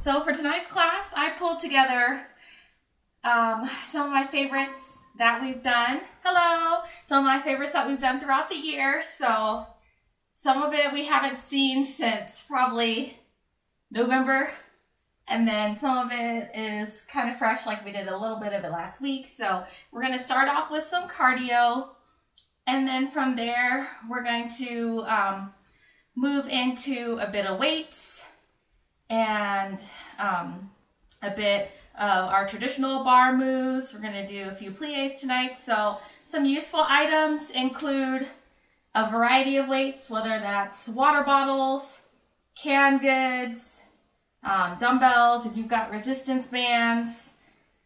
So for tonight's class, I pulled together some of my favorites that we've done. Hello! Some of my favorites that we've done throughout the year. So some of it we haven't seen since probably November. And then some of it is kind of fresh, like we did a little bit of it last week. So we're going to start off with some cardio. And then from there, we're going to move into a bit of weights and a bit of our traditional bar moves. We're going to do a few plies tonight. So some useful items include a variety of weights, whether that's water bottles, canned goods, dumbbells, if you've got resistance bands,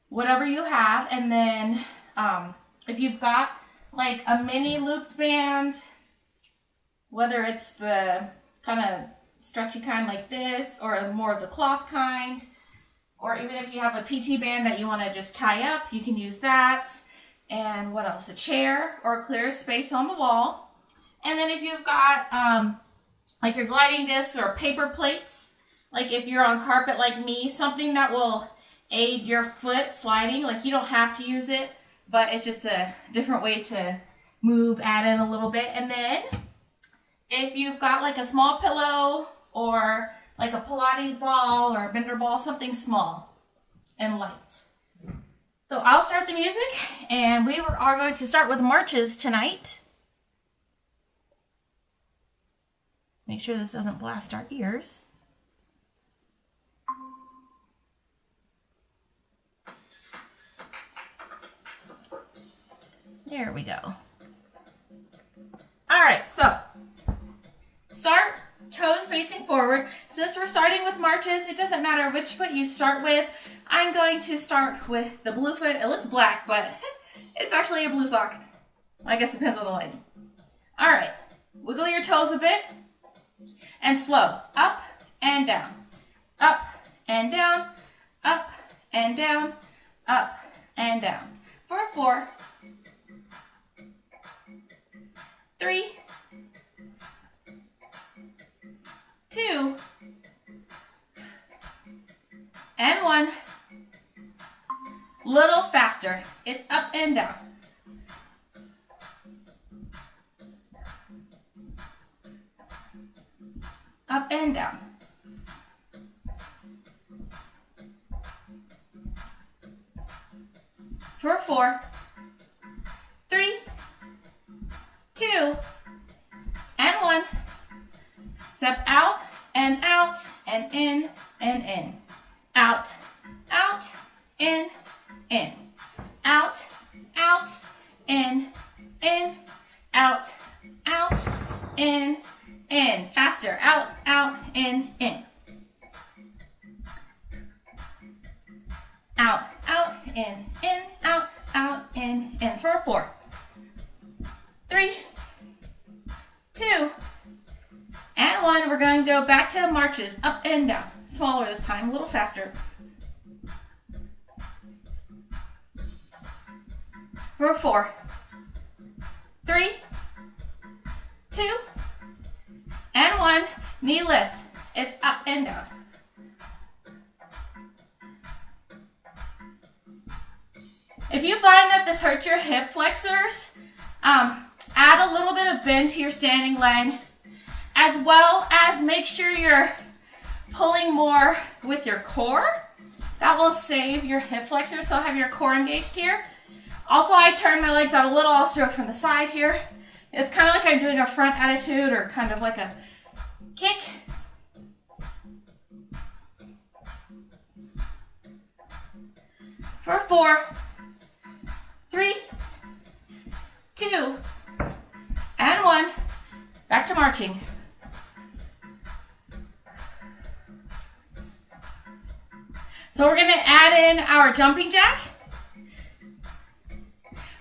whatever you have. And then if you've got like a mini looped band, whether it's the kind of stretchy kind like this or more of the cloth kind, or even if you have a PT band that you want to just tie up, you can use that. And what else? A chair or a clear space on the wall. And then if you've got like your gliding discs or paper plates, like if you're on carpet like me, something that will aid your foot sliding. Like you don't have to use it, but it's just a different way to move, add in a little bit. And then if you've got like a small pillow or like a Pilates ball or a bender ball, something small and light. So I'll start the music, and we are going to start with marches tonight. Make sure this doesn't blast our ears. There we go. All right, so start toes facing forward. Since we're starting with marches, it doesn't matter which foot you start with. I'm going to start with the blue foot. It looks black, but it's actually a blue sock. I guess it depends on the lighting. All right, wiggle your toes a bit and slow. Up and down, up and down, up and down, up and down. For 4, 3, 2, and 1. Little faster. It's up and down. Up and down. For 4, 3, 2, and 1. Step out and out and in and in. Out, out, in, in. Out, out, in, out, out, in, in. Faster. Out, out, in, in. Out, out, in, out, out, in. For 4, 3, 2, and 1. We're going to go back to marches, up and down. Smaller this time, a little faster. For 4, 3, 2, and 1. Knee lift. It's up and down. If you find that this hurts your hip flexors, add a little bit of bend to your standing leg, as well as make sure you're pulling more with your core. That will save your hip flexors, so have your core engaged here. Also, I turn my legs out a little, also from the side here. It's kind of like I'm doing a front attitude or kind of like a kick. For 4, 3, 2, and 1. Back to marching. So we're going to add in our jumping jack.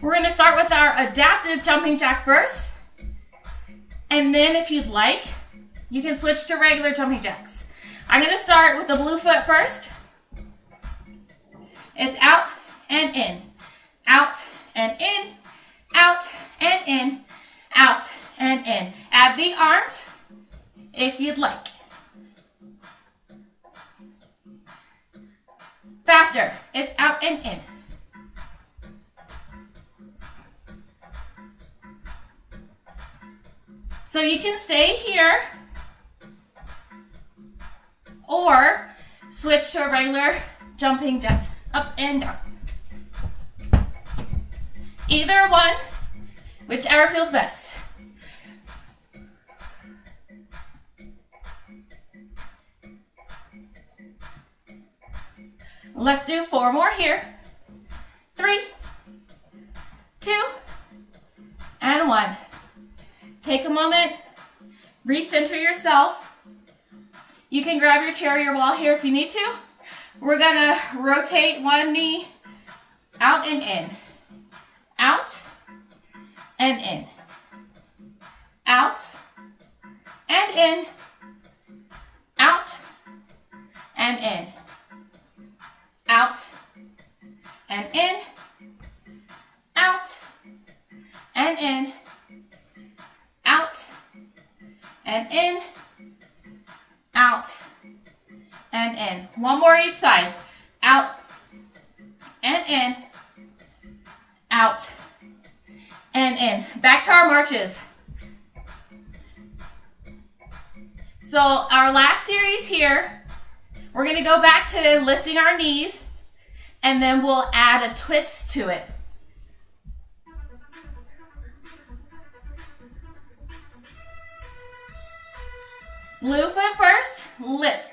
We're going to start with our adaptive jumping jack first. And then if you'd like, you can switch to regular jumping jacks. I'm going to start with the blue foot first. It's out and in, out and in, out and in, out and in. Add the arms if you'd like. faster. It's out and in. So you can stay here or switch to a regular jumping jack, up and down. Either one, whichever feels best. Let's do 4 more here. 3, 2, and 1. Take a moment, recenter yourself. You can grab your chair or your wall here if you need to. We're gonna rotate one knee out and in. Out and in. Out and in. Out and in. Out and in. Out and in. Out and in. Out and in. One more each side. Out and in. Out and in. Back to our marches. So our last series here, we're going to go back to lifting our knees, and then we'll add a twist to it. Blue foot first, lift.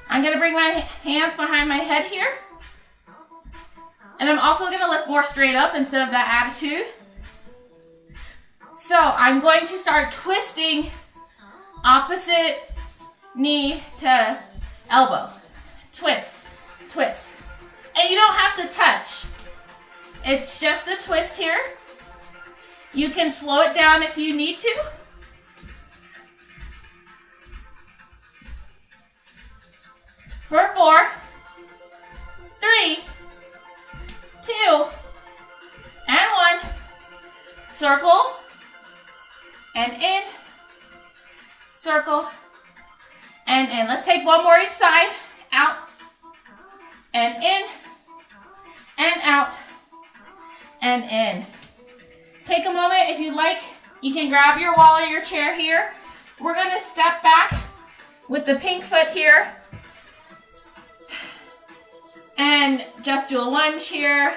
I'm going to bring my hands behind my head here. And I'm also going to lift more straight up instead of that attitude. So I'm going to start twisting opposite knee to elbow. Twist, twist. And you don't have to touch. It's just a twist here. You can slow it down if you need to. For 4, 3, 2, and 1. Circle and in. Circle and in. Let's take one more each side. Out and in and out and in. Take a moment if you'd like. You can grab your wall or your chair here. We're going to step back with the pink foot here and just do a lunge here.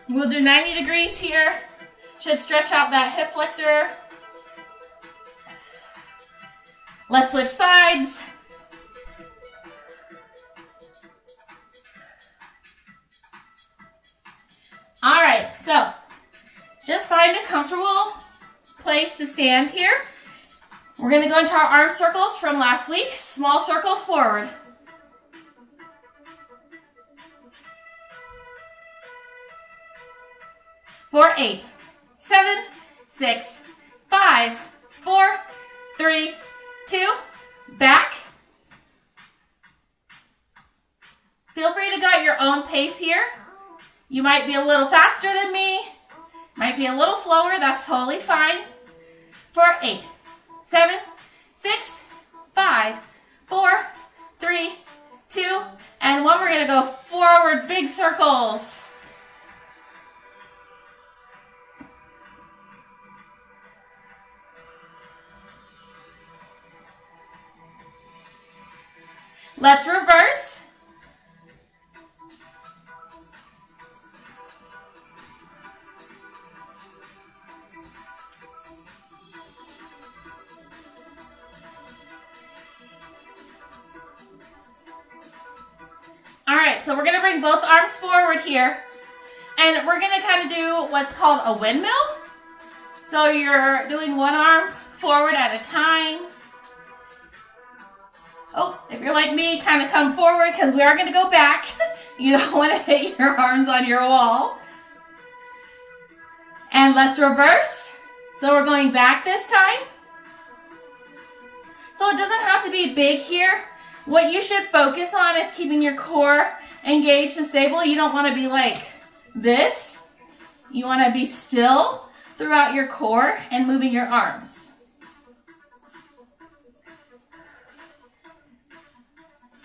We'll do 90 degrees here. Should stretch out that hip flexor. Let's switch sides. All right, so just find a comfortable place to stand here. We're going to go into our arm circles from last week. Small circles forward. For 8, 7, 6, 5, 4, 3, 2, back. Feel free to go at your own pace here. You might be a little faster than me, might be a little slower, that's totally fine. For 8, 7, 6, 5, 4, 3, 2, and 1. We're gonna go forward, big circles. Let's reverse. All right, so we're going to bring both arms forward here, and we're going to kind of do what's called a windmill. So you're doing one arm forward at a time. Oh, if you're like me, kind of come forward because we are going to go back. You don't want to hit your arms on your wall. And let's reverse. So we're going back this time. So it doesn't have to be big here. What you should focus on is keeping your core engaged and stable. You don't want to be like this. You want to be still throughout your core and moving your arms.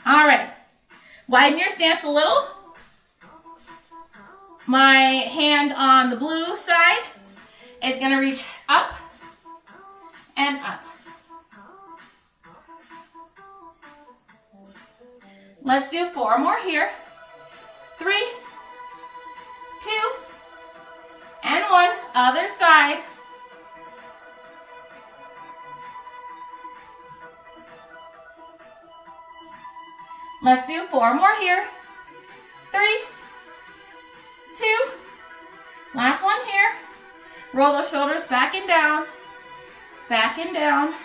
All right. Widen your stance a little. My hand on the blue side is going to reach up and up. Let's do 4 more here. 3, 2, and 1. Other side. Let's do 4 more here. 3, 2. Last one here. Roll those shoulders back and down. Back and down.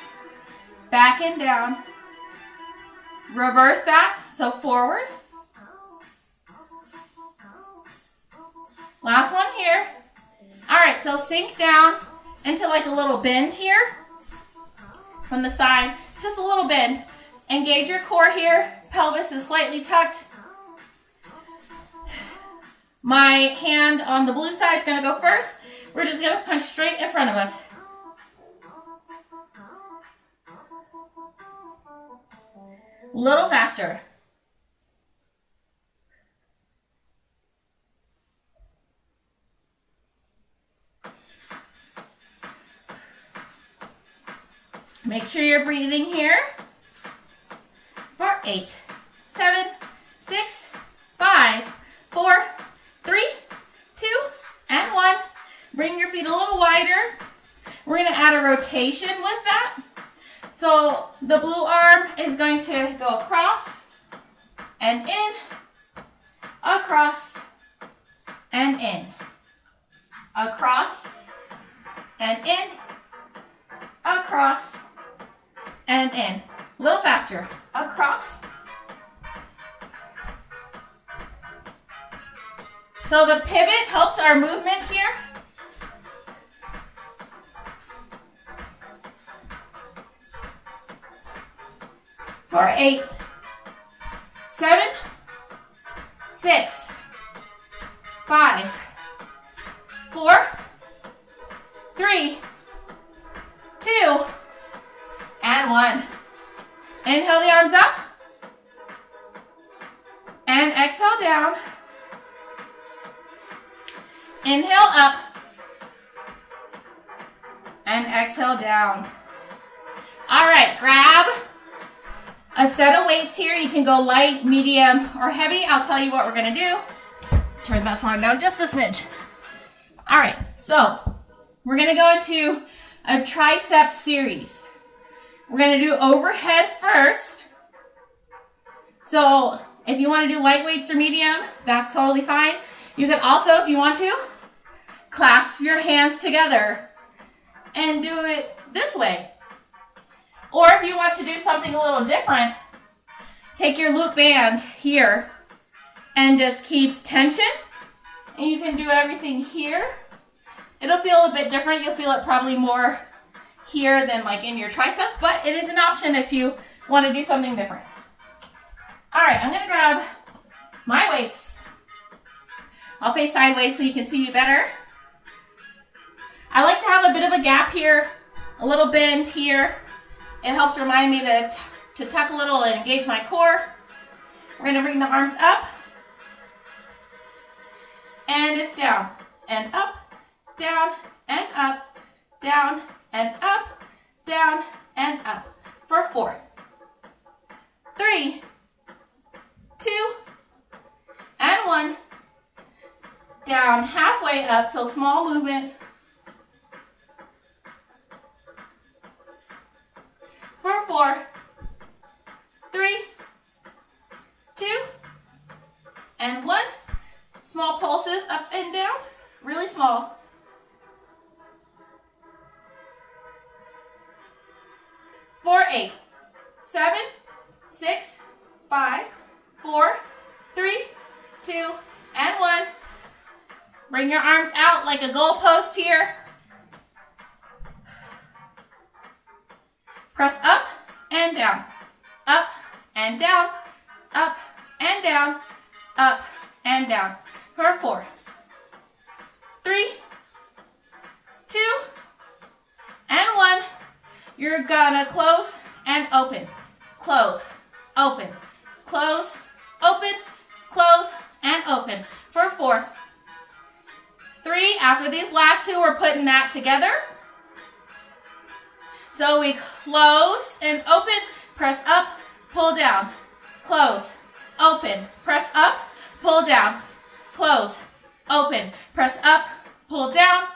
Back and down. Reverse that. So forward. Last one here. All right, so sink down into like a little bend here from the side. Just a little bend. Engage your core here. Pelvis is slightly tucked. My hand on the blue side is going to go first. We're just going to punch straight in front of us. A little faster. Make sure you're breathing here. For 8, 7, 6, 5, 4, 3, 2, and 1. Bring your feet a little wider. We're going to add a rotation with that. So the blue arm is going to go across and in, across and in, across and in, across and in. A little faster. Across. So the pivot helps our movement here. For 8, 7, 6, 5, 4, 3, 2, and 1. Inhale the arms up. And exhale down. Inhale up. And exhale down. All right, grab a set of weights here. You can go light, medium, or heavy. I'll tell you what we're going to do. Turn that song down just a smidge. All right, so we're going to go into a tricep series. We're going to do overhead first. So if you want to do light weights or medium, that's totally fine. You can also, if you want to, clasp your hands together and do it this way. Or if you want to do something a little different, take your loop band here and just keep tension. And you can do everything here. It'll feel a bit different. You'll feel it probably more here than like in your triceps, but it is an option if you want to do something different. All right, I'm going to grab my weights. I'll face sideways so you can see me better. I like to have a bit of a gap here, a little bend here. It helps remind me to tuck a little and engage my core. We're going to bring the arms up. And it's down and up, down and up, down and up, down and up. For 4, 3, 2, and 1. Down, halfway up, so small movement. For 4, 3, 2, and 1. Small pulses up and down, really small. For 8, 7, 6, 5, 4, 3, 2, and 1. Bring your arms out like a goalpost here. Press up and down, up and down, up and down, up and down. For 4, 3, 2, and 1. You're gonna close and open, close, open, close, open, close, and open for 4. 3, after these last 2, we're putting that together. So we close and open, press up, pull down, close, open, press up, pull down, close, open, press up, pull down,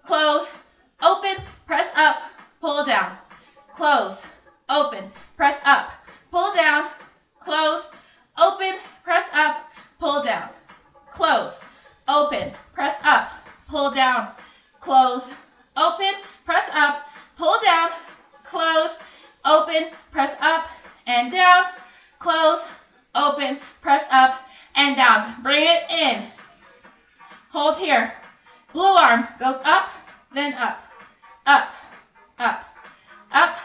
close, open, press up, pull down, close, open, press up, pull down, close, open, press up, pull down, close, open, press up, pull down, close, open, press up, pull down, close, open, press up and down, close, open, press up and down. Bring it in. Hold here. Blue arm goes up, then up, up, up, up,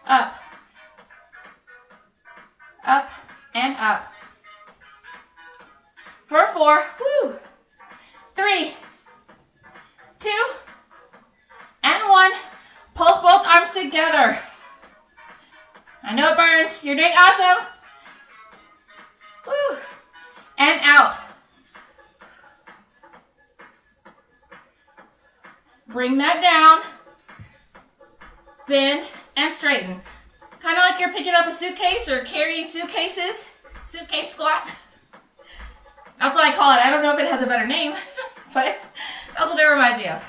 up, up, and up. For 4, 3, 2, and 1. Pulse both arms together. I know it burns. You're doing awesome. Woo. And out. Bring that down. Bend and straighten. Kind of like you're picking up a suitcase or carrying suitcases. Suitcase squat. That's what I call it. I don't know if it has a better name, but that's what it reminds me of.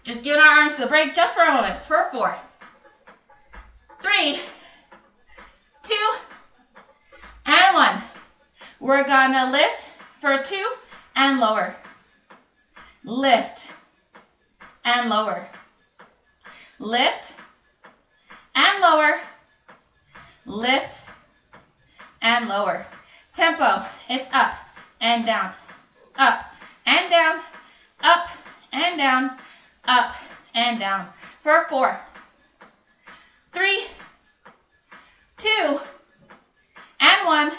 Just giving our arms a break just for a moment. For 4, 3, 2, and 1. We're gonna lift for 2 and lower. Lift and lower. Lift and lower. Lift and lower. Tempo, it's up and down, up and down, up and down, up and down. For 4, 3, 2, and 1.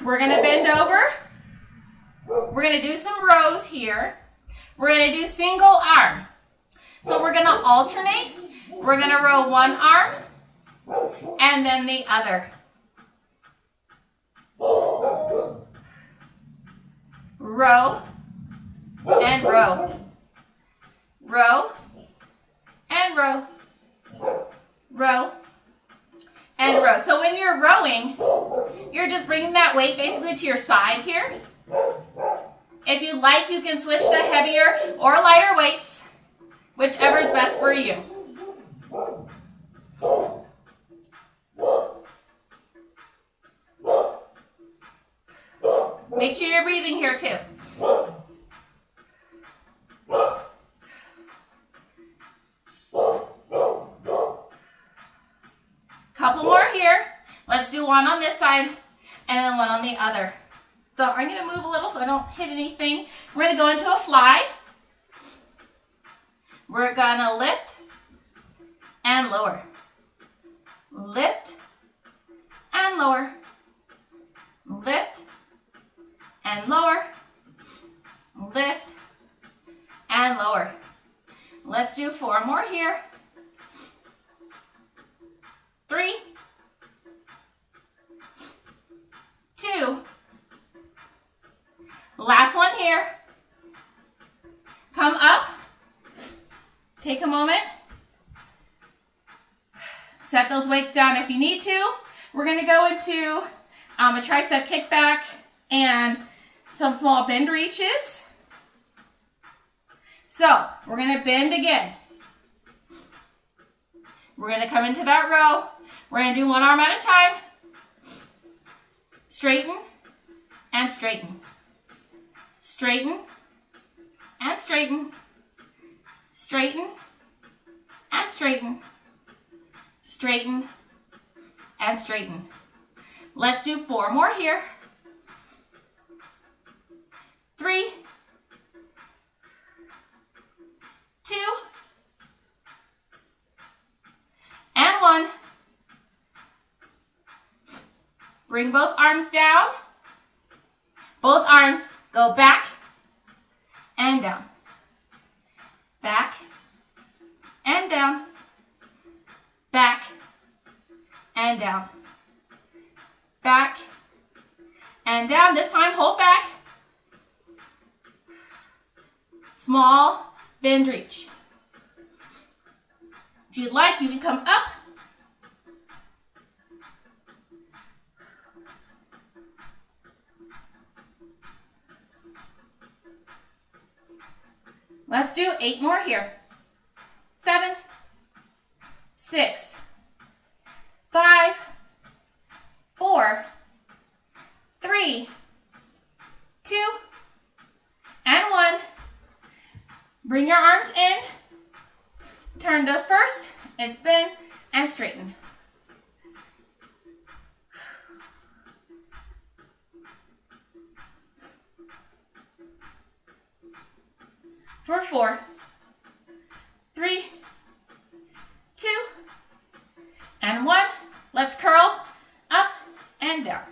We're gonna bend over. We're gonna do some rows here. We're gonna do single arm. So we're gonna alternate. We're gonna row one arm and then the other. Row and row. Row and row. Row and row. So when you're rowing, you're just bringing that weight basically to your side here. If you like, you can switch to heavier or lighter weights, whichever is best for you. Make sure you're breathing here too. Couple more here. Let's do one on this side and then one on the other. So I'm going to move a little so I don't hit anything. We're going to go into a fly. We're going to lift and lower. Lift and lower. Lift and lower. Lift and lower. Let's do 4 more here. 3, 2. Last one here. Come up. Take a moment. Set those weights down if you need to. We're going to go into a tricep kickback and some small bend reaches. So we're going to bend again. We're going to come into that row. We're going to do one arm at a time. Straighten and straighten. Straighten and straighten. Straighten and straighten. Straighten and straighten. Let's do 4 more here. 3, 2, and 1. Bring both arms down. Both arms go back and down. Back and down. Back and down. back, and down. This time, hold back. Small bend reach. If you'd like, you can come up. Let's do 8 more here. 7, 6, 5, 4, 3, 2, and 1. Bring your arms in. Turn to first, and spin, and straighten. For 4, 3, 2, and 1. Let's curl up and down.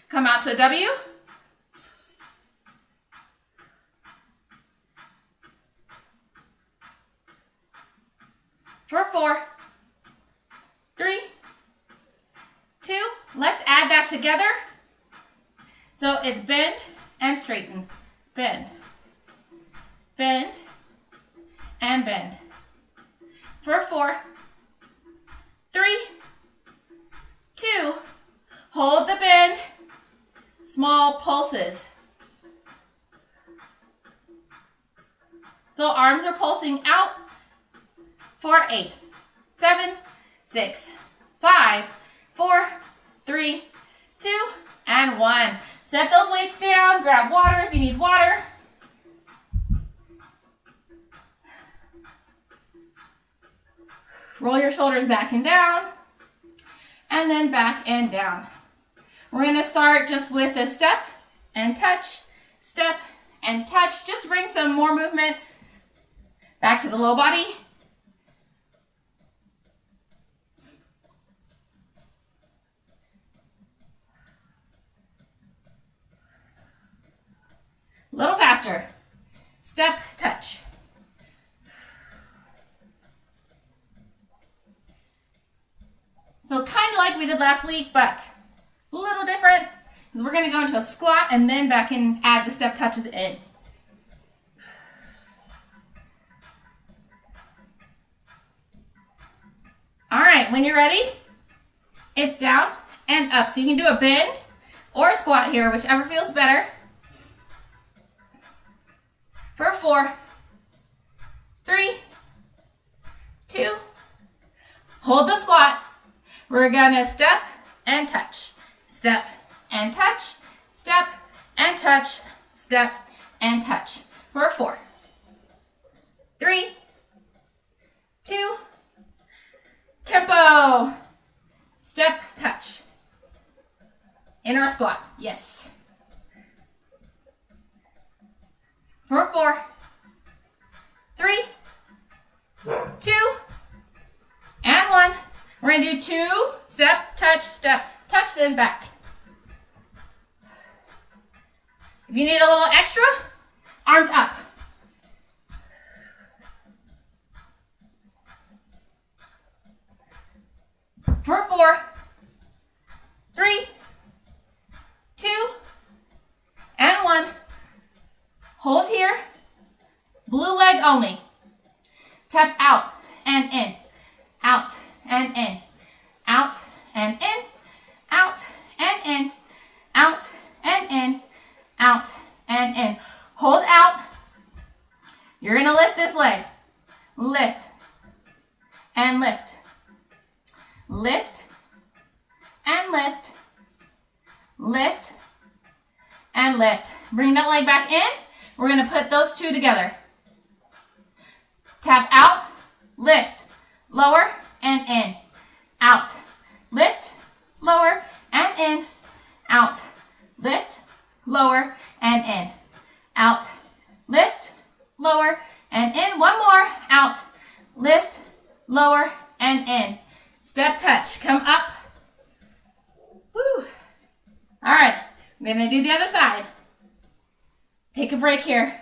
Come out to a W. For 4, 3, 2. Let's add that together. So it's bend and straighten. Bend, bend, and bend. For 4, 3, 2. Hold the bend. Small pulses. So arms are pulsing out. For 8, 7, 6, 5, 4, 3, 2, and 1. Set those weights down. Grab water if you need water. Roll your shoulders back and down. And then back and down. We're going to start just with a step and touch, step and touch. Just to bring some more movement back to the low body. A little faster. Step, touch. So kind of like we did last week, but a little different. Because we're going to go into a squat and then back and add the step touches in. All right, when you're ready, it's down and up. So you can do a bend or a squat here, whichever feels better. For 4, 3, 2, hold the squat. We're gonna step and touch, step and touch, step and touch, step and touch. For 4, 3, 2, tempo, step, touch. In our squat, yes. For 4, 3, 2, and 1. We're going to do 2, step, touch, then back. If you need a little extra, arms up. For 4, 3, 2, and 1. Hold here. Blue leg only. Tap out and in. Out and in. Out and in. Out and in. Out and in. Out and in. Hold out. You're going to lift this leg. Lift. And lift. Lift. And lift. Lift. And lift. Bring that leg back in. We're going to put those two together. Tap out, lift, lower, and in. Out, lift, lower, and in. Out, lift, lower, and in. Out, lift, lower, and in. One more. Out, lift, lower, and in. Step, touch. Come up. Woo. All right. We're going to do the other side. Take a break here.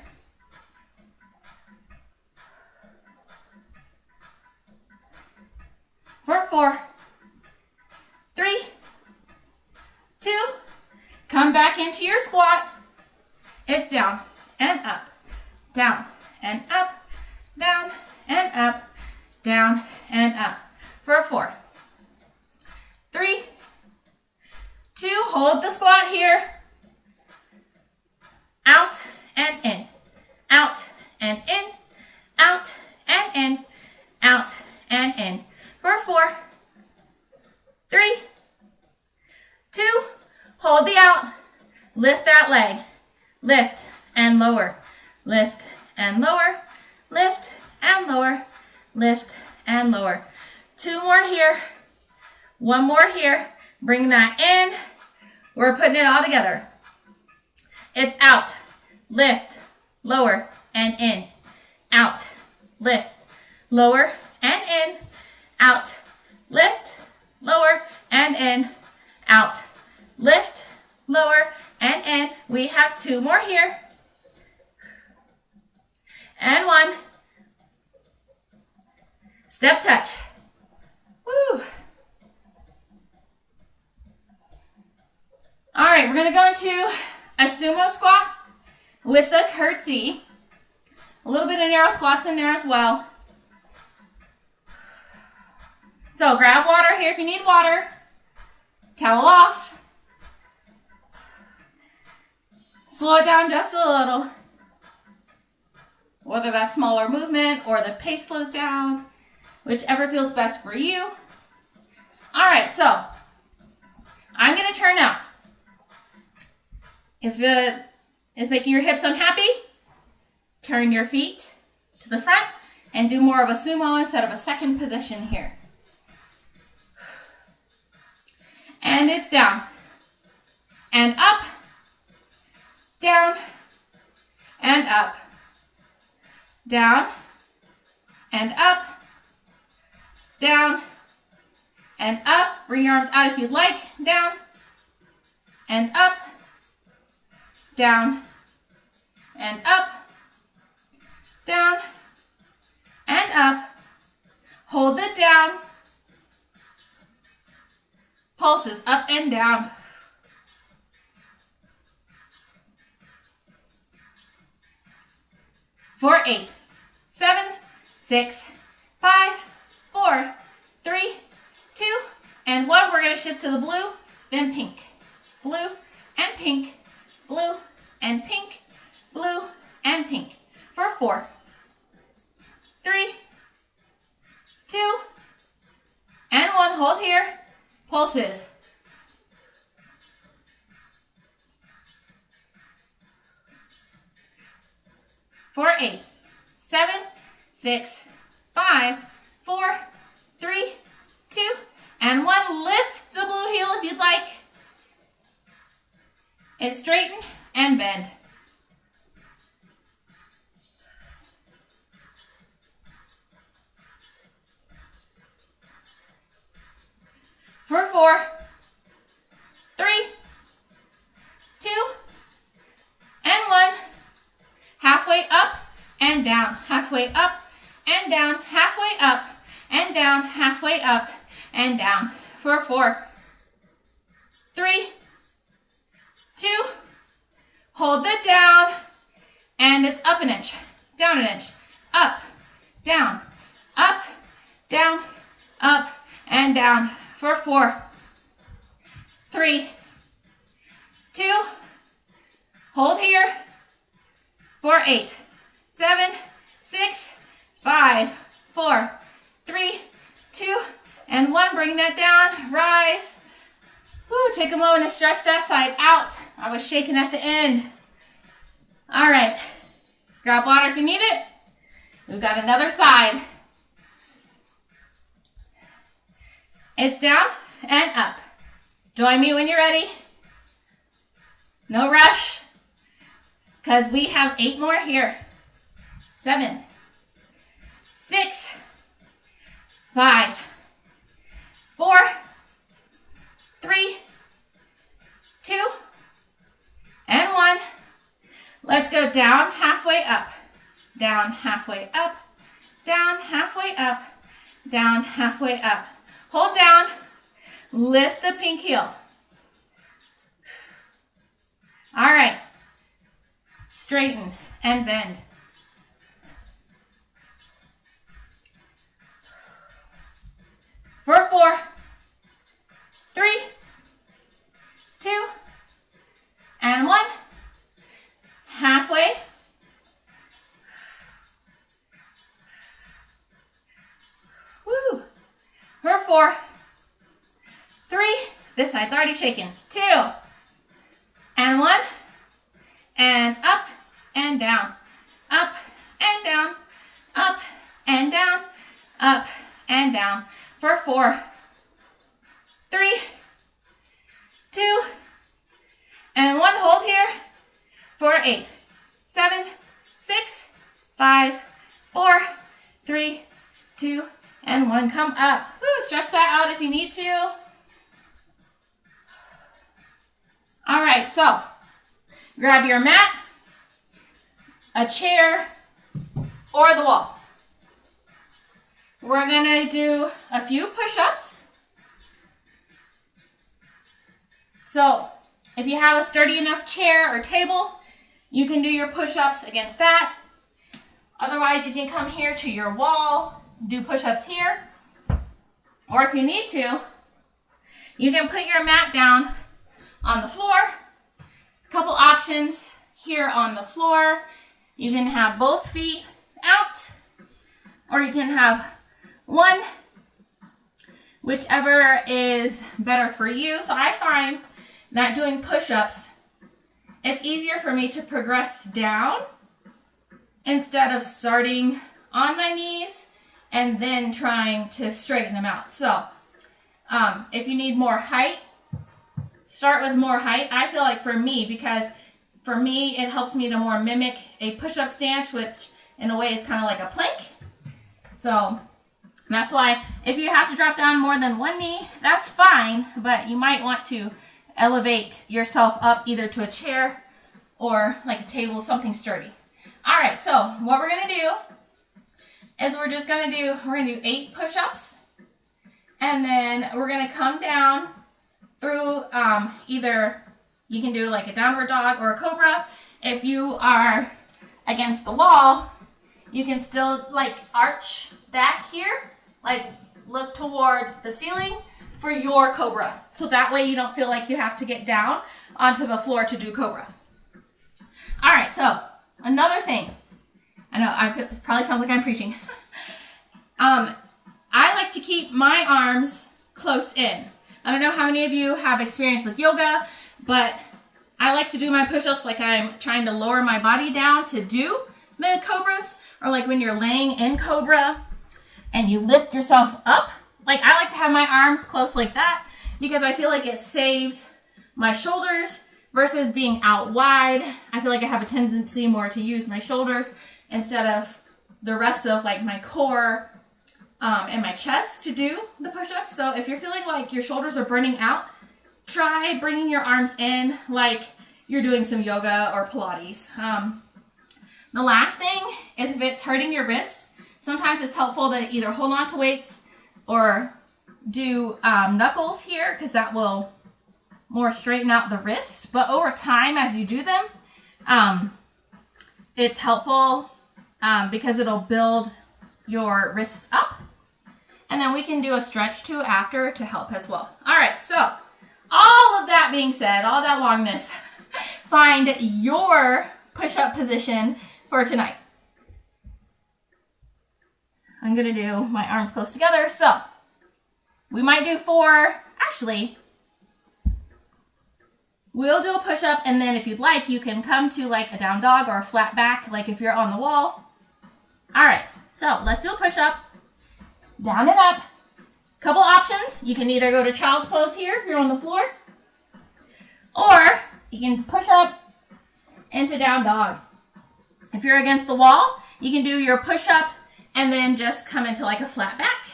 For 4, 3, 2, come back into your squat. It's down and up, down and up, down and up, down and up. For 4, 3, 2, hold the squat here. Out and in, out and in, out and in, out and in. For 4, 3, 2, hold the out, lift that leg, lift and lower, lift and lower, lift and lower, lift and lower. 2 more here, 1 more here, bring that in, we're putting it all together. It's out, lift, lower, and in, out, lift, lower, and in, out, lift, lower, and in, out, lift, lower, and in. We have 2 more here, and 1. Step touch. Woo. All right, we're gonna go into a sumo squat with a curtsy. A little bit of narrow squats in there as well. So grab water here if you need water. Towel off. Slow it down just a little. Whether that's smaller movement or the pace slows down, whichever feels best for you. All right, so I'm gonna turn out. If it is making your hips unhappy, turn your feet to the front and do more of a sumo instead of a second position here. And it's down and up, down and up, down and up, down and up. Bring your arms out if you'd like. Down and up, down and up, down and up. Hold it down. Pulses up and down. For 8, 7, 6, 5, 4, 3, 2, and 1. We're going to shift to the blue, then pink. Blue and pink, blue and pink, blue and pink. For 4, 3, 2, and 1. Hold here. Pulses. For 8, 7, 6, 5, 4, 3, 2, and 1. Lift the blue heel if you'd like. And straighten and bend. For 4, 3, 2, and 1. Halfway up and down, halfway up and down, halfway up and down, halfway up and down. For 4, 3, 2, hold it down, and it's up an inch, down an inch, up, down, up, and down. For 4, 3, 2, hold here. For 8, 7, 6, 5, 4, 3, 2, and 1. Bring that down, rise. Woo, take a moment to stretch that side out. I was shaking at the end. All right, grab water if you need it. We've got another side. It's down and up. Join me when you're ready. No rush, because we have 8 more here. 7, 6, 5, 4, 3, 2, and 1. Let's go down, halfway up, down, halfway up, down, halfway up, down, halfway up. hold down, lift the pink heel. All right, straighten and bend. For 4, 3, 2, and 1. Halfway. Woo. For 4, 3, this side's already shaking. 2, and 1, and up and down, up and down, up and down, up and down. For 4, 3, 2, and 1. Hold here. For 8, 7, 6, 5, 4, 3, 2, and 1. Come up. Woo, stretch that out if you need to. All right, so grab your mat, a chair, or the wall. We're gonna do a few push-ups. So if you have a sturdy enough chair or table, you can do your push-ups against that. Otherwise, you can come here to your wall, do push-ups here. Or if you need to, you can put your mat down on the floor. A couple options here on the floor. You can have both feet out, or you can have one, whichever is better for you. So I find that doing push-ups, it's easier for me to progress down instead of starting on my knees and then trying to straighten them out. So if you need more height, start with more height. I feel like for me, because for me, it helps me to more mimic a push-up stance, which in a way is kind of like a plank. So that's why if you have to drop down more than one knee, that's fine, but you might want to elevate yourself up either to a chair or like a table, something sturdy. All right, so what we're gonna do is we're gonna do 8 push-ups, and then we're gonna come down through either you can do like a downward dog or a cobra. If you are against the wall, you can still like arch back here, like look towards the ceiling for your cobra. So that way you don't feel like you have to get down onto the floor to do cobra. All right, so another thing. I know it probably sounds like I'm preaching. I like to keep my arms close in. I don't know how many of you have experience with yoga, but I like to do my push-ups like I'm trying to lower my body down to do the cobras, or like when you're laying in cobra and you lift yourself up. Like I like to have my arms close like that because I feel like it saves my shoulders versus being out wide. I feel like I have a tendency more to use my shoulders instead of the rest of like my core and my chest to do the push-ups. So if you're feeling like your shoulders are burning out, try bringing your arms in like you're doing some yoga or Pilates. The last thing is if it's hurting your wrists, sometimes it's helpful to either hold on to weights or do knuckles here because that will more straighten out the wrist. But over time as you do them, it's helpful because it'll build your wrists up. And then we can do a stretch too after to help as well. All right, so all of that being said, all that longness, find your push-up position for tonight. I'm gonna do my arms close together. So we might do 4, actually, we'll do a push-up, and then if you'd like, you can come to like a down dog or a flat back, like if you're on the wall. All right, so let's do a push-up, down and up. Couple options. You can either go to child's pose here if you're on the floor, or you can push up into down dog. If you're against the wall, you can do your push-up and then just come into like a flat back.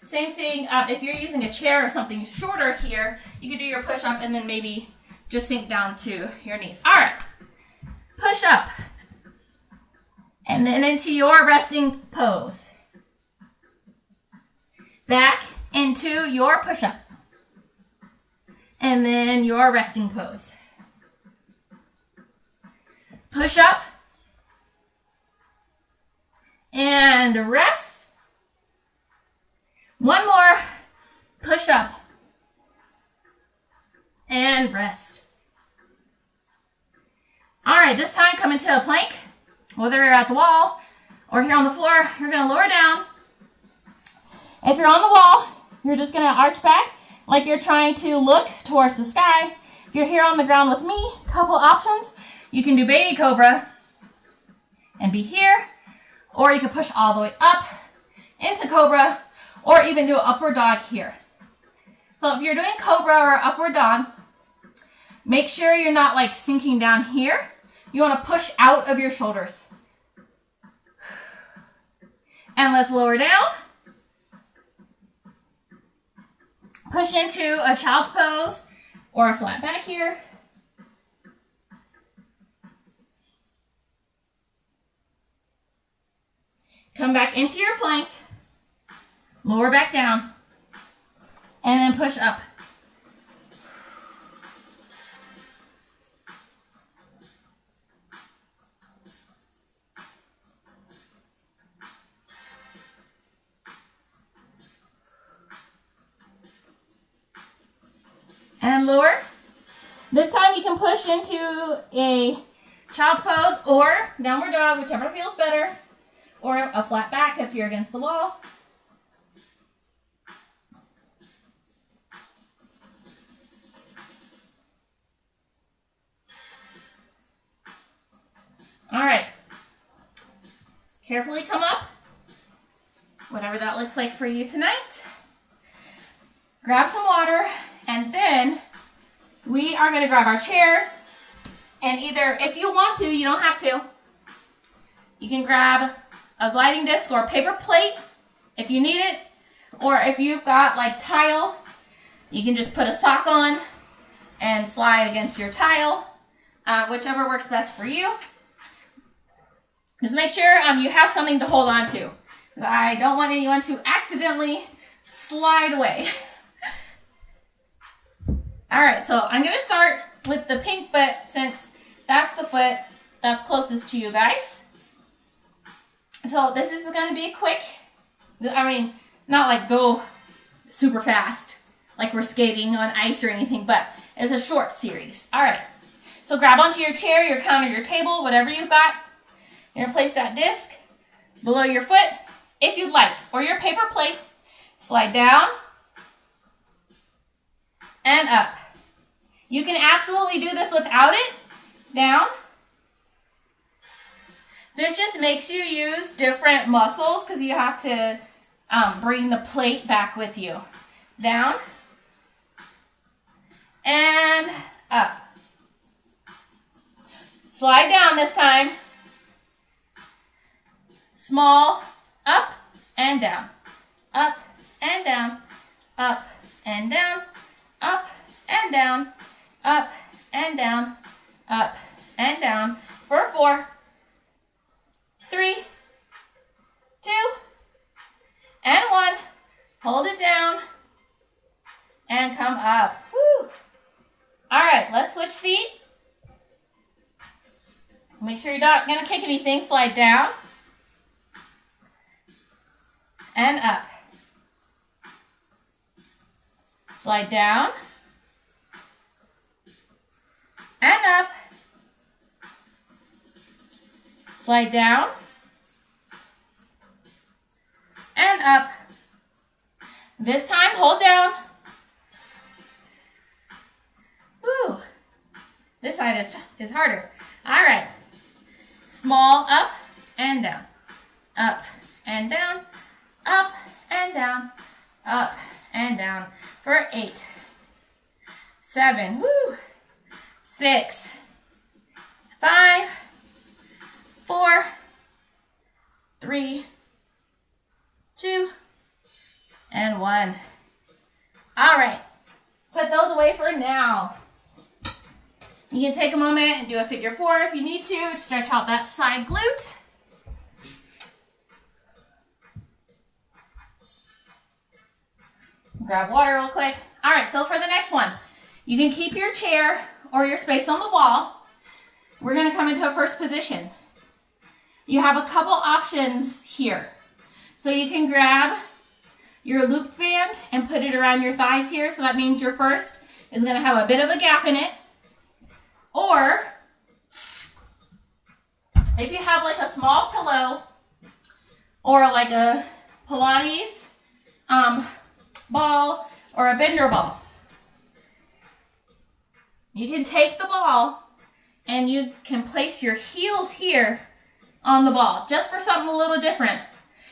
Same thing, if you're using a chair or something shorter here, you can do your push-up and then maybe just sink down to your knees. All right, push up and then into your resting pose. Back into your push-up. And then your resting pose. Push up. And rest. One more. Push up. And rest. All right, this time come into a plank. Whether you're at the wall or here on the floor, you're going to lower down. If you're on the wall, you're just going to arch back like you're trying to look towards the sky. If you're here on the ground with me, couple options. You can do baby cobra and be here, or you can push all the way up into cobra, or even do an upward dog here. So if you're doing cobra or upward dog, make sure you're not like sinking down here. You want to push out of your shoulders. And let's lower down. Push into a child's pose or a flat back here. Come back into your plank. Lower back down. And then push up. And lower. This time you can push into a child's pose or downward dog, whichever feels better, or a flat back if you're against the wall. All right. Carefully come up, whatever that looks like for you tonight. Grab some water, and then we are going to grab our chairs, and either, if you want to, you don't have to, you can grab a gliding disc or a paper plate if you need it, or if you've got like tile, you can just put a sock on and slide against your tile, whichever works best for you. Just make sure you have something to hold on to. I don't want anyone to accidentally slide away. All right, so I'm going to start with the pink foot since that's the foot that's closest to you guys. So this is going to be quick. I mean, not like go super fast, like we're skating on ice or anything, but it's a short series. All right, so grab onto your chair, your counter, your table, whatever you've got. You're going to place that disc below your foot, if you'd like, or your paper plate. Slide down and up. You can absolutely do this without it. Down. This just makes you use different muscles because you have to bring the plate back with you. Down and up. Slide down this time. Small, up and down, up and down, up and down, up and down, up and down, up and down for 4, 3, 2, and 1. Hold it down and come up. Woo. All right, let's switch feet. Make sure you're not going to kick anything. Slide down and up. Slide down and up. Slide down and up. This time, hold down. Woo. This side is harder. All right. Small up and down. Up and down. Up and down. Up and down for 8, 7, woo, 6, 5, 4, 3, 2, and 1. All right, put those away for now. You can take a moment and do a figure 4 if you need to stretch out that side glute. Grab water real quick. All right, so for the next one, you can keep your chair or your space on the wall. We're gonna come into a first position. You have a couple options here. So you can grab your looped band and put it around your thighs here. So that means your first is gonna have a bit of a gap in it. Or if you have like a small pillow or like a Pilates ball or a bender ball, you can take the ball and you can place your heels here on the ball, just for something a little different.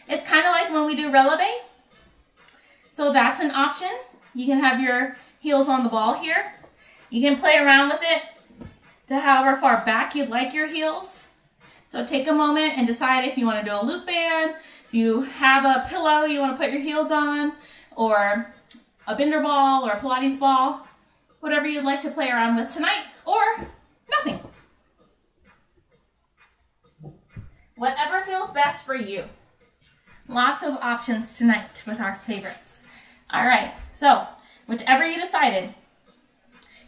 It's kind of like when we do releve. So that's an option. You can have your heels on the ball here. You can play around with it to however far back you'd like your heels. So take a moment and decide if you want to do a loop band, if you have a pillow you want to put your heels on, or a bender ball or a Pilates ball, whatever you'd like to play around with tonight, or nothing. Whatever feels best for you. Lots of options tonight with our favorites. All right, so whichever you decided,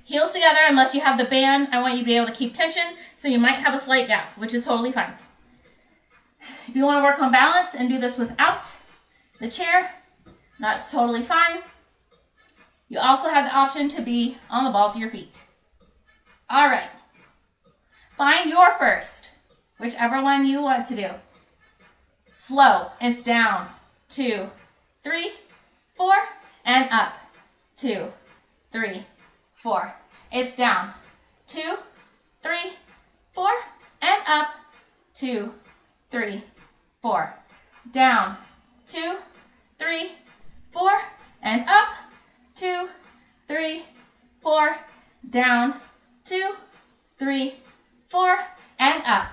heels together. Unless you have the band, I want you to be able to keep tension, so you might have a slight gap, which is totally fine. If you want to work on balance and do this without the chair, that's totally fine. You also have the option to be on the balls of your feet. All right, find your first, whichever one you want to do. Slow, it's down, 2, 3, 4, and up, 2, 3, 4. It's down, 2, 3, 4, and up, 2, 3, 4. Down, 2, 3, 4, and up, 2, 3, 4. Down, 2, 3, 4, and up,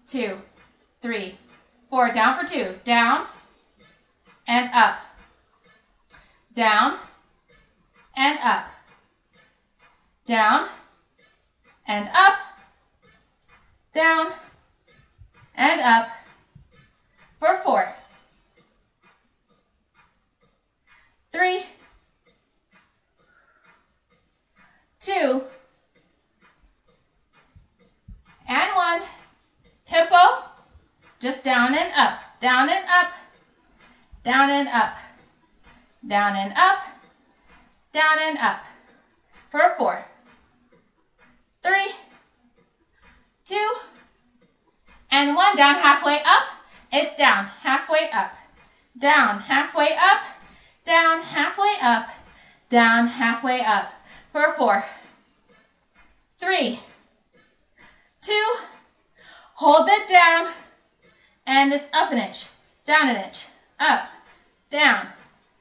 2, 3, 4. Down for 2. Down and up. Down and up. Down and up. Down and up for 4. 3, 2, and 1. Tempo, just down and up, down and up, down and up, down and up, down and up for 4. 3, 2, and 1. Down halfway up. It's down halfway up, down halfway up, down halfway up, down halfway up for 4. 3, 2, hold it down, and it's up an inch, down an inch, up, down,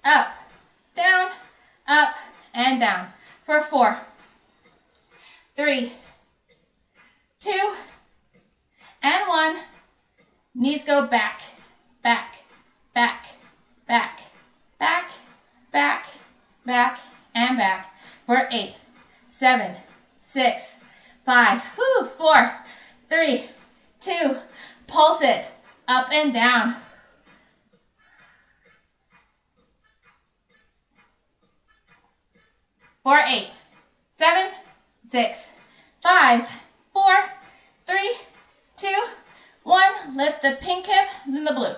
up, down, up, and down for 4. 3, 2, and 1. Knees go back, back, back, back, back, back, back, and back for 8, 7, 6, 5, 4, 3, 2, pulse it up and down. For 8, 7, 6, 5, 4, 3, 2, 1. Lift the pink hip, then the blue.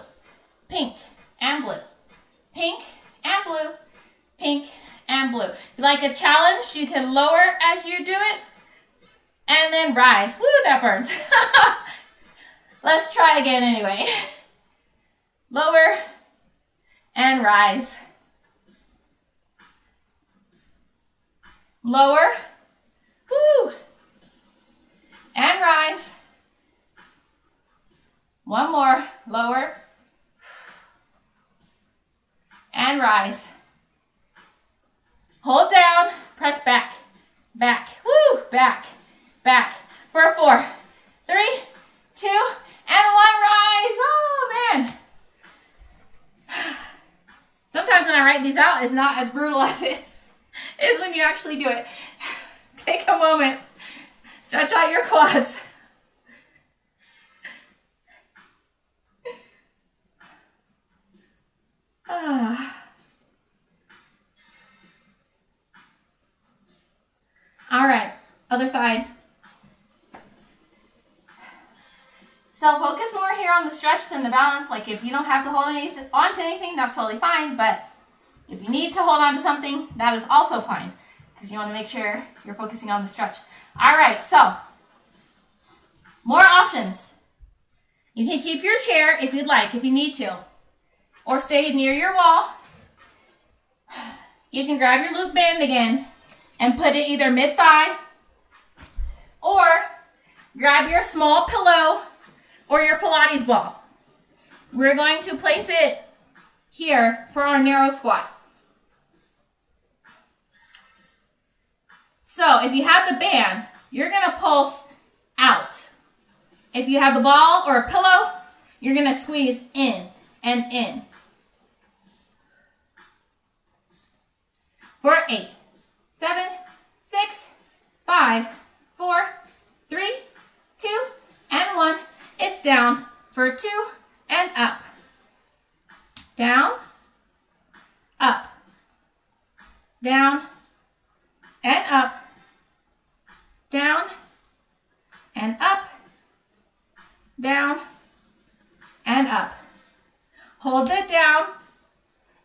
Pink and blue. Pink and blue. Pink and blue. If you like a challenge, you can lower as you do it and then rise. Woo, that burns. Let's try again anyway. Lower and rise. Lower. Woo. And rise. One more. Lower. And rise. Hold down. Press back. Back. Woo. Back. Back. For 4, 3, 2, and 1. Rise. Oh, man. Sometimes when I write these out, it's not as brutal as it is when you actually do it. Take a moment. Stretch out your quads. Other side. So focus more here on the stretch than the balance. Like if you don't have to hold on to anything, that's totally fine. But if you need to hold on to something, that is also fine. Because you want to make sure you're focusing on the stretch. All right, so more options. You can keep your chair if you'd like, if you need to. Or stay near your wall. You can grab your loop band again and put it either mid-thigh, or grab your small pillow or your Pilates ball. We're going to place it here for our narrow squat. So if you have the band, you're going to pulse out. If you have the ball or a pillow, you're going to squeeze in and in. For 8, 7, 6, 5, 4, 3, 2, and 1. It's down for 2 and up. Down, up, down, and up, down, and up, down, and up. Hold it down,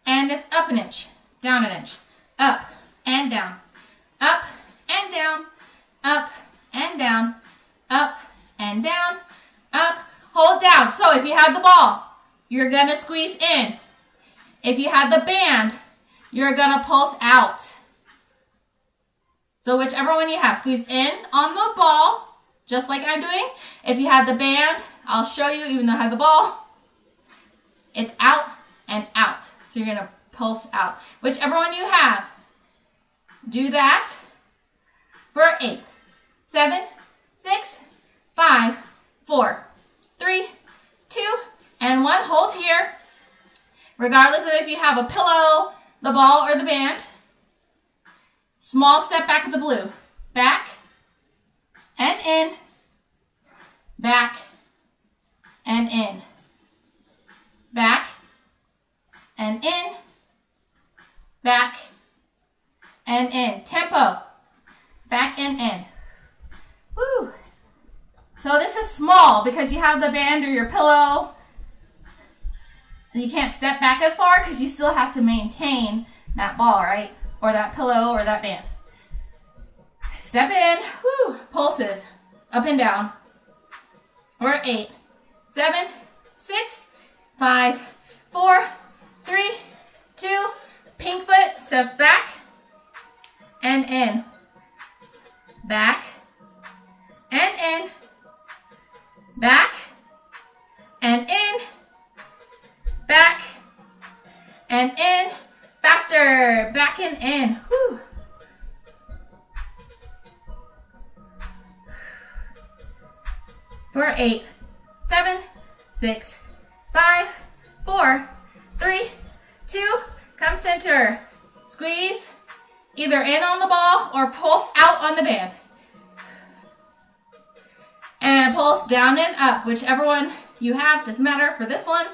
and it's up an inch, down an inch, up and down, up and down, up and down, up and down, up. Hold down. So if you have the ball, you're going to squeeze in. If you have the band, you're going to pulse out. So whichever one you have, squeeze in on the ball, just like I'm doing. If you have the band, I'll show you, even though I have the ball, it's out and out. So you're going to pulse out. Whichever one you have, do that for 8, 7, 6, 5, 4, 3, 2, and 1. Hold here. Regardless of if you have a pillow, the ball, or the band. Small step back of the blue. Back and in. Back and in. Back and in. Back and in. Tempo. Back and in. Woo. So this is small because you have the band or your pillow. So you can't step back as far because you still have to maintain that ball, right? Or that pillow or that band. Step in. Woo. Pulses. Up and down. Or 8, 7, 6, 5, 4, 3, 2, pink foot, step back and in. Back and in. Back and in. Back and in. Faster. Back and in. Whew. For 8, 7, 6, 5, 4, 3, 2, come center. Squeeze either in on the ball or pulse out on the band. And pulse down and up, whichever one you have, doesn't matter for this one.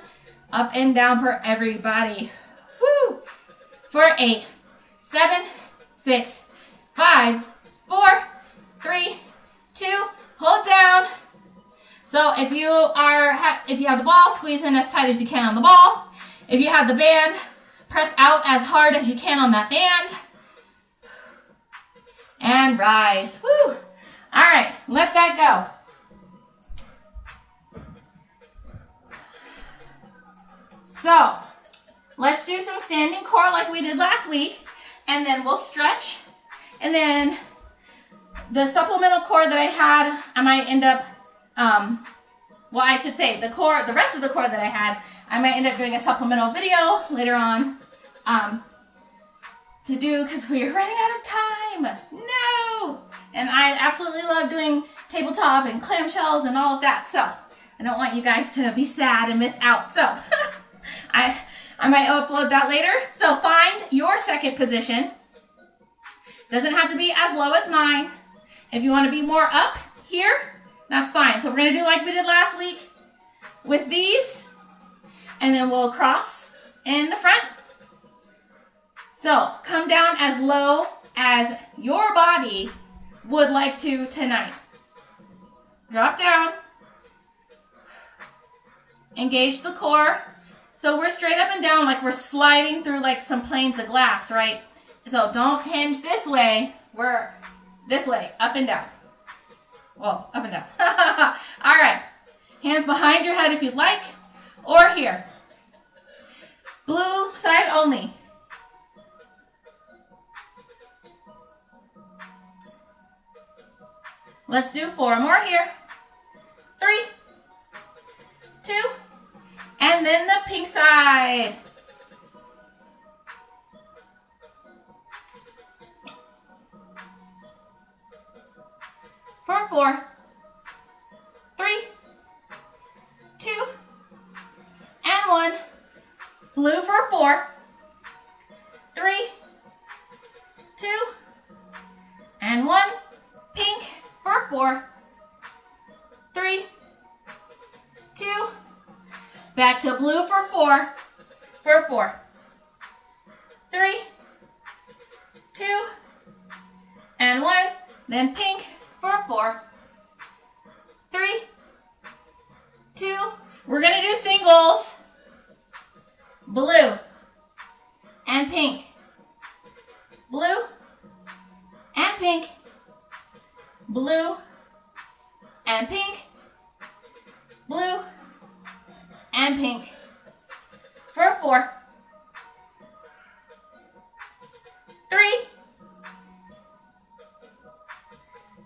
Up and down for everybody. Woo! For 8, 7, 6, 5, 4, 3, 2, hold down. So if you have the ball, squeeze in as tight as you can on the ball. If you have the band, press out as hard as you can on that band. And rise. Woo! All right, let that go. So let's do some standing core like we did last week, and then we'll stretch. And then the supplemental core that I had, I might end up, well, I should say the rest of the core that I had, I might end up doing a supplemental video later on to do because we are running out of time. No! And I absolutely love doing tabletop and clamshells and all of that. So I don't want you guys to be sad and miss out. So I might upload that later. So find your second position. Doesn't have to be as low as mine. If you want to be more up here, that's fine. So we're going to do like we did last week with these. And then we'll cross in the front. So come down as low as your body would like to tonight. Drop down. Engage the core. So we're straight up and down like we're sliding through like some planes of glass, right? So don't hinge this way. We're this way, up and down. Well, up and down. All right. Hands behind your head if you'd like, or here. Blue side only. Let's do 4 more here. 3, 2, and then the pink side. For 4, 3, 2, and 1. Blue for 4, 3, 2, and 1. Pink for 4, 3, 2. Back to blue for 4, 3, 2, and 1. Then pink for 4, 3, 2. We're gonna do singles. Blue and pink. Blue and pink. Blue and pink. Blue and pink. For 4, 3,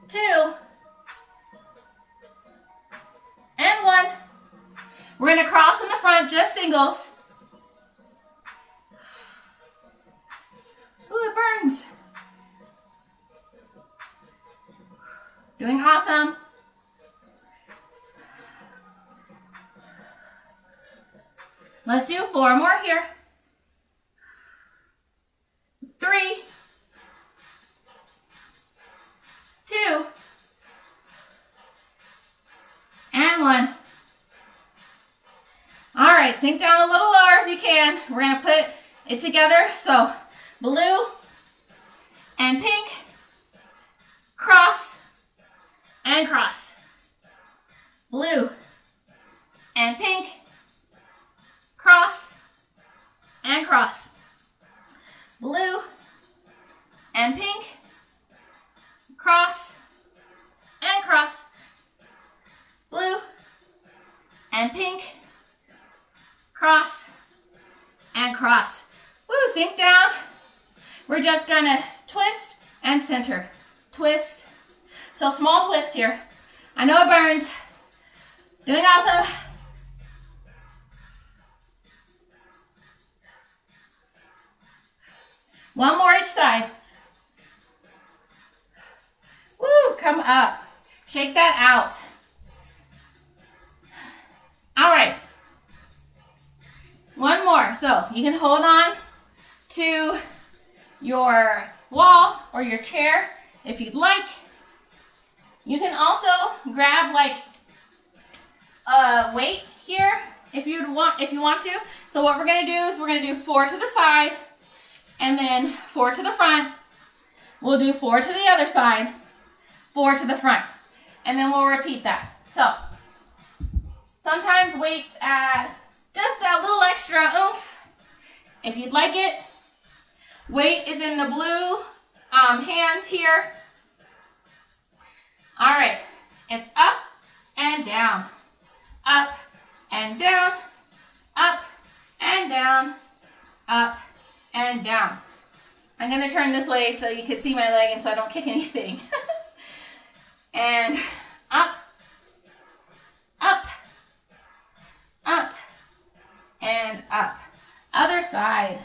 2, and 1. We're going to cross in the front, just singles. Ooh, it burns. Doing awesome. Let's do 4 more here. 3, 2, and 1. All right, sink down a little lower if you can. We're going to put it together. So blue and pink, cross and cross. Blue and pink, cross and cross. Blue and pink, cross and cross. Blue and pink, cross and cross. Woo, sink down. We're just gonna twist and center. Twist. So small twist here. I know it burns. Doing awesome. One more each side. Woo, come up. Shake that out. All right. One more. So you can hold on to your wall or your chair if you'd like. You can also grab like a weight here if you want to. So what we're going to do is we're going to do 4 to the side and then 4 to the front. We'll do 4 to the other side, 4 to the front, and then we'll repeat that. So sometimes weights add just a little extra oomph. If you'd like it, weight is in the blue hand here. All right, it's up and down, up and down, up and down, up and down. I'm gonna turn this way so you can see my leg and so I don't kick anything. And up, up, up, and up. Other side.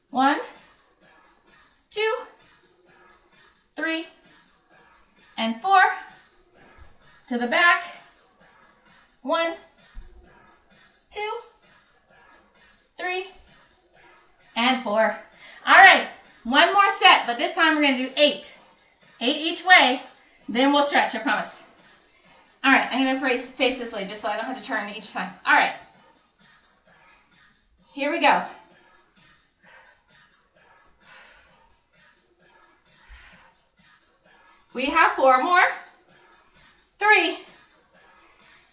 1, 2, 3, and 4. To the back. 1, 2, 3, and 4. All right, one more set, but this time we're gonna do 8. 8 each way, then we'll stretch, I promise. All right, I'm gonna face this way just so I don't have to turn each time. All right, here we go. We have 4 more. 3,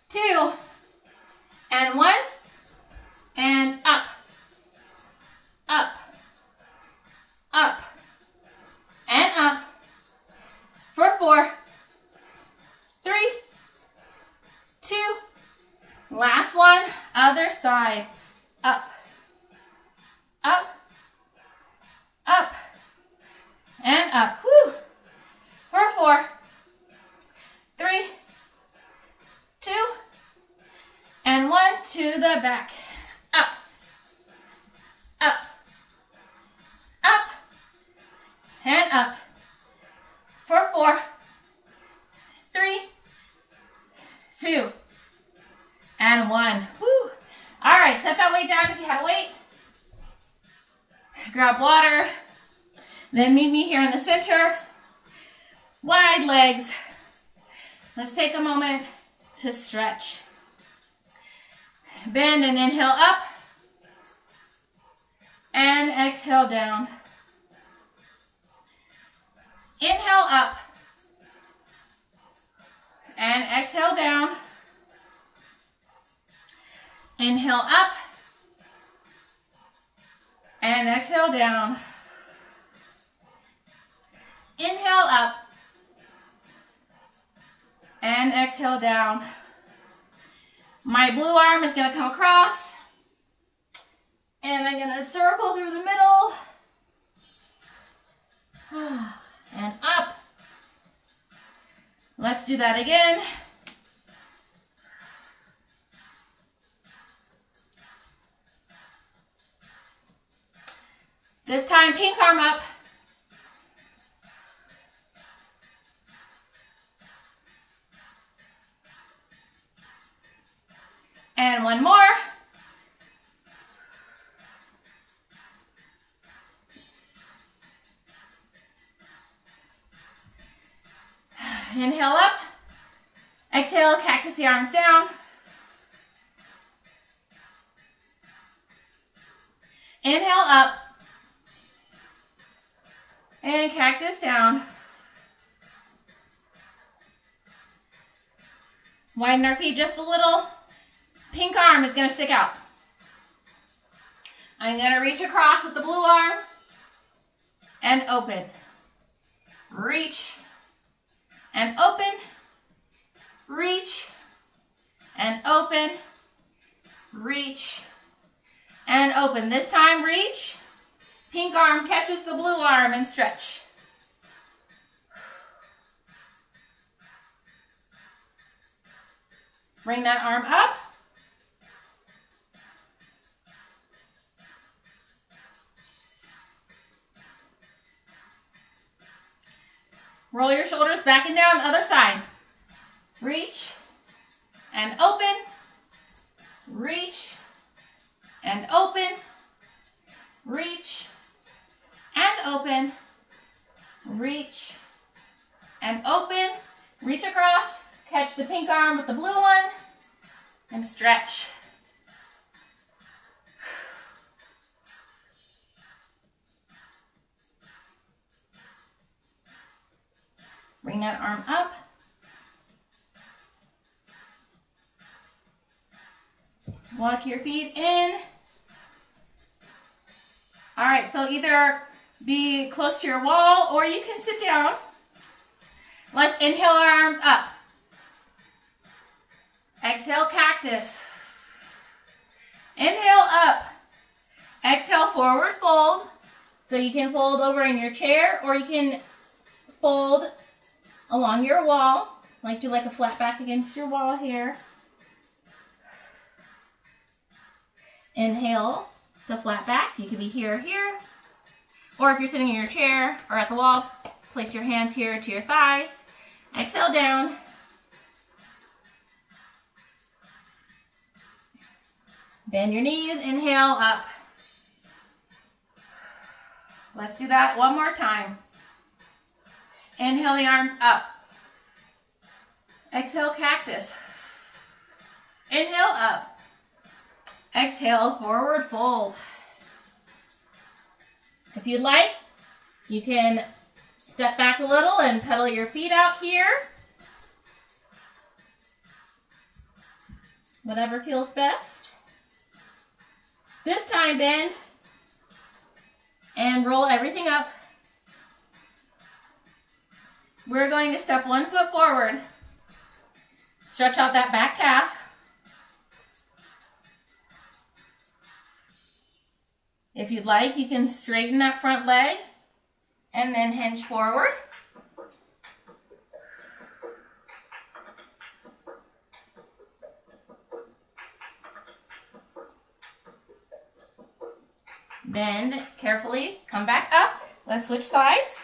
2, and 1. And up, up, up, and up. For 4, 3, 2, last one, other side. Up, up, up, and up. Woo. For 4, 3, 2, and 1 to the back. Up, up, up, and up. For 4, 3, 2, and 1. Woo. All right, set that weight down if you have a weight. Grab water. Then meet me here in the center. Wide legs. Let's take a moment to stretch. Bend and inhale up. And exhale down. Inhale up. And exhale down. Inhale up. And exhale down. Inhale up. And exhale down. My blue arm is going to come across. And I'm going to circle through the middle. And up. Let's do that again. This time, pink arm up. And one more. Inhale up. Exhale, cactus the arms down. Inhale up. And cactus down. Widen our feet just a little. Pink arm is going to stick out. I'm going to reach across with the blue arm and open. Reach and open. Reach and open. Reach and open. This time, reach. Pink arm catches the blue arm and stretch. Bring that arm up. Roll your shoulders back and down, other side. Reach and open. Reach and open. Reach and open. Reach and open. Reach across. Catch the pink arm with the blue one. And stretch. Bring that arm up. Walk your feet in. All right, so either be close to your wall or you can sit down. Let's inhale our arms up. Exhale, cactus. Inhale up. Exhale, forward fold. So you can fold over in your chair or you can fold along your wall. Like do like a flat back against your wall here. Inhale to flat back. You can be here or here. Or if you're sitting in your chair or at the wall, place your hands here to your thighs. Exhale down. Bend your knees, inhale up. Let's do that one more time. Inhale the arms up. Exhale, cactus. Inhale up. Exhale, forward fold. If you'd like, you can Step back a little and pedal your feet out here. Whatever feels best. This time bend and roll everything up. We're going to step 1 foot forward. Stretch out that back calf. If you'd like, you can straighten that front leg and then hinge forward. Bend carefully, come back up. Let's switch sides.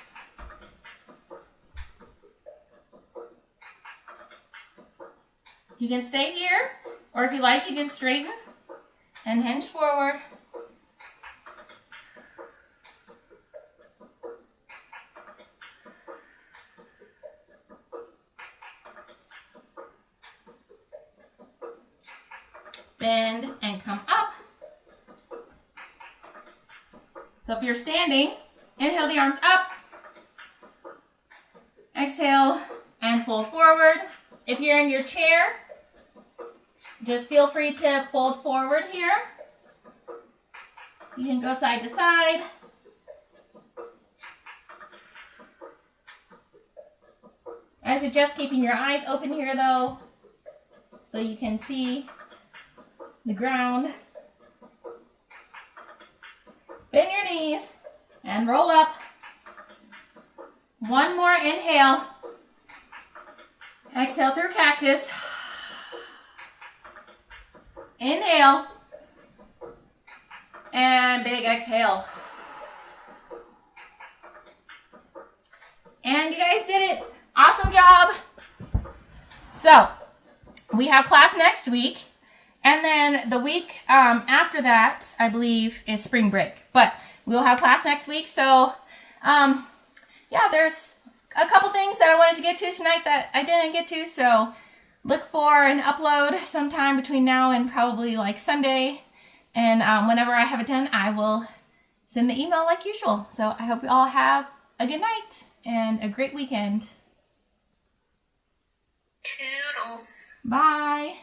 You can stay here, or if you like, you can straighten and hinge forward. Bend and come up. So if you're standing, inhale the arms up. Exhale and fold forward. If you're in your chair, just feel free to fold forward here. You can go side to side. I suggest keeping your eyes open here though, so you can see the ground. Bend your knees and roll up. One more inhale. Exhale through cactus. Inhale. And big exhale. And you guys did it. Awesome job. So, we have class next week. And then the week after that, I believe, is spring break. But we'll have class next week. So, yeah, there's a couple things that I wanted to get to tonight that I didn't get to. So, look for an upload sometime between now and probably like Sunday. And whenever I have it done, I will send the email like usual. So, I hope you all have a good night and a great weekend. Toodles. Bye.